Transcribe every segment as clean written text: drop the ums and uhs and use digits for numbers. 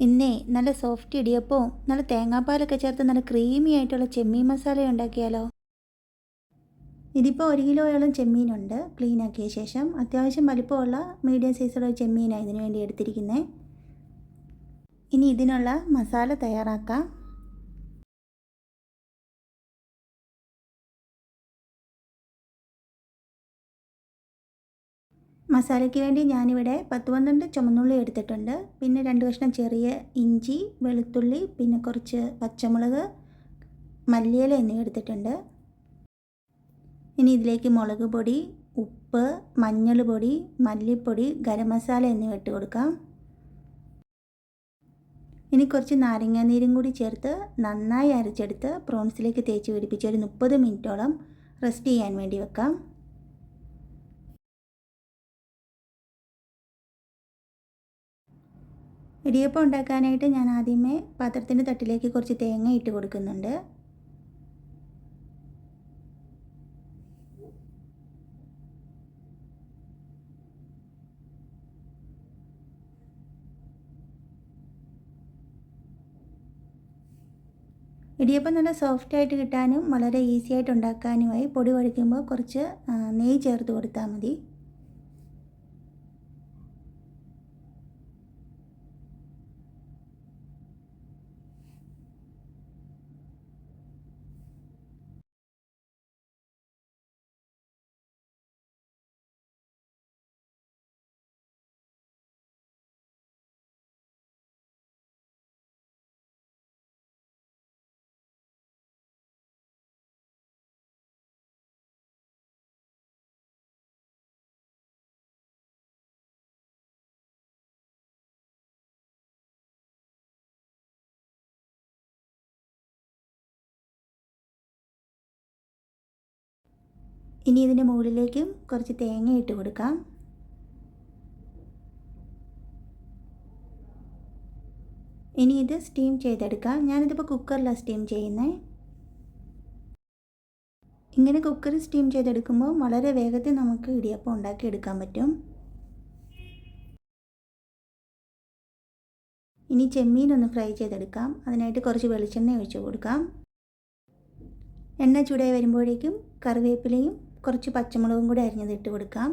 ഇന്നേ നല്ല സോഫ്റ്റ് ഇടിയപ്പവും നല്ല തേങ്ങാപ്പാലൊക്കെ ചേർത്ത് നല്ല ക്രീമി ആയിട്ടുള്ള ചെമ്മീൻ മസാല ഉണ്ടാക്കിയാലോ. ഇതിപ്പോൾ 1 കിലോയോളം ചെമ്മീനുണ്ട്. ക്ലീൻ ആക്കിയ ശേഷം അത്യാവശ്യം വലിപ്പമുള്ള മീഡിയം സൈസുള്ള ചെമ്മീനാണ് ഇതിനു വേണ്ടി എടുത്തിരിക്കുന്നത്. ഇനി ഇതിനുള്ള മസാല തയ്യാറാക്കാം. മസാലയ്ക്ക് വേണ്ടി ഞാനിവിടെ 10-12 ചുമന്നുള്ളി എടുത്തിട്ടുണ്ട്. പിന്നെ 2 കഷ്ണം ചെറിയ ഇഞ്ചി, വെളുത്തുള്ളി, പിന്നെ കുറച്ച് പച്ചമുളക്, മല്ലിയില എന്നിവ എടുത്തിട്ടുണ്ട്. ഇനി ഇതിലേക്ക് മുളക് പൊടി, ഉപ്പ്, മഞ്ഞൾ പൊടി, മല്ലിപ്പൊടി, ഗരം മസാല എന്നിവ ഇട്ട് കൊടുക്കാം. ഇനി കുറച്ച് നാരങ്ങാനീരും കൂടി ചേർത്ത് നന്നായി അരച്ചെടുത്ത് പ്രോൺസിലേക്ക് തേച്ച് പിടിപ്പിച്ച് ഒരു 30 മിനിറ്റോളം റെസ്റ്റ് ചെയ്യാൻ വേണ്ടി വെക്കാം. ഇടിയപ്പം ഉണ്ടാക്കാനായിട്ട് ഞാൻ ആദ്യമേ പാത്രത്തിൻ്റെ തട്ടിലേക്ക് കുറച്ച് തേങ്ങ ഇട്ട് കൊടുക്കുന്നുണ്ട്. ഇടിയപ്പം നല്ല സോഫ്റ്റായിട്ട് കിട്ടാനും വളരെ ഈസി ആയിട്ട് ഉണ്ടാക്കാനുമായി പൊടി കുഴയ്ക്കുമ്പോൾ കുറച്ച് നെയ്യ് ചേർത്ത് കൊടുത്താൽ മതി. ഇനി ഇതിൻ്റെ മുകളിലേക്കും കുറച്ച് തേങ്ങ ഇട്ട് കൊടുക്കാം. ഇനി ഇത് സ്റ്റീം ചെയ്തെടുക്കാം. ഞാനിതിപ്പോൾ കുക്കറിലാണ് സ്റ്റീം ചെയ്യുന്നത്. ഇങ്ങനെ കുക്കറിൽ സ്റ്റീം ചെയ്തെടുക്കുമ്പോൾ വളരെ വേഗത്തിൽ നമുക്ക് ഇടിയപ്പം ഉണ്ടാക്കിയെടുക്കാൻ പറ്റും. ഇനി ചെമ്മീൻ ഒന്ന് ഫ്രൈ ചെയ്തെടുക്കാം. അതിനായിട്ട് കുറച്ച് വെളിച്ചെണ്ണ ഒഴിച്ച് കൊടുക്കാം. എണ്ണ ചൂടായി വരുമ്പോഴേക്കും കറിവേപ്പിലയും കുറച്ച് പച്ചമുളകും കൂടി അരിഞ്ഞത് ഇട്ട് കൊടുക്കാം.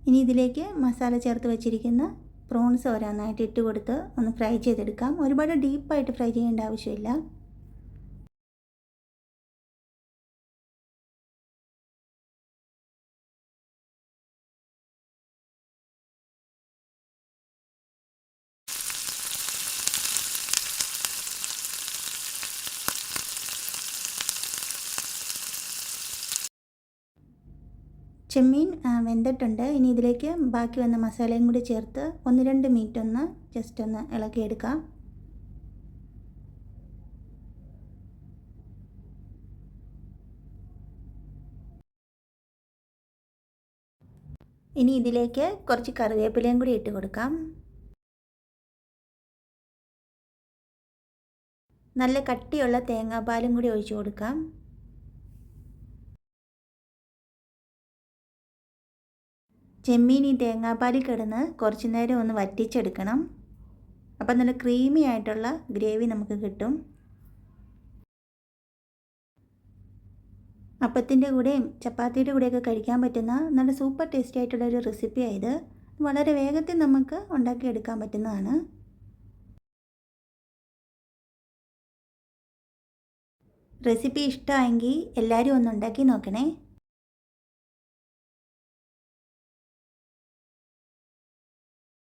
ഇനി ഇതിലേക്ക് മസാല ചേർത്ത് വെച്ചിരിക്കുന്ന പ്രോൺസ് ഓരോന്നായിട്ട് ഇട്ട് കൊടുത്ത് ഒന്ന് ഫ്രൈ ചെയ്തെടുക്കാം. ഒരുപാട് ഡീപ്പായിട്ട് ഫ്രൈ ചെയ്യേണ്ട ആവശ്യമില്ല. ചെമ്മീൻ വെന്തിട്ടുണ്ട്. ഇനി ഇതിലേക്ക് ബാക്കി വന്ന മസാലയും കൂടി ചേർത്ത് 1-2 മിനിറ്റ് ഒന്ന് ജസ്റ്റ് ഒന്ന് ഇളക്കിയെടുക്കാം. ഇനി ഇതിലേക്ക് കുറച്ച് കറിവേപ്പിലയും കൂടി ഇട്ട് കൊടുക്കാം. നല്ല കട്ടിയുള്ള തേങ്ങാപ്പാലും കൂടി ഒഴിച്ചു കൊടുക്കാം. ചെമ്മീൻ ഈ തേങ്ങാപ്പാലിൽ കിടന്ന് കുറച്ച് നേരം ഒന്ന് വറ്റിച്ചെടുക്കണം. അപ്പം നല്ല ക്രീമി ആയിട്ടുള്ള ഗ്രേവി നമുക്ക് കിട്ടും. അപ്പത്തിൻ്റെ കൂടെയും ചപ്പാത്തിയുടെ കൂടെയൊക്കെ കഴിക്കാൻ പറ്റുന്ന നല്ല സൂപ്പർ ടേസ്റ്റി ആയിട്ടുള്ളൊരു റെസിപ്പിയാണ് ഇത്. വളരെ വേഗത്തിൽ നമുക്ക് ഉണ്ടാക്കിയെടുക്കാൻ പറ്റുന്നതാണ്. റെസിപ്പി ഇഷ്ടമായെങ്കിൽ എല്ലാവരും ഒന്ന് ഉണ്ടാക്കി നോക്കണേ.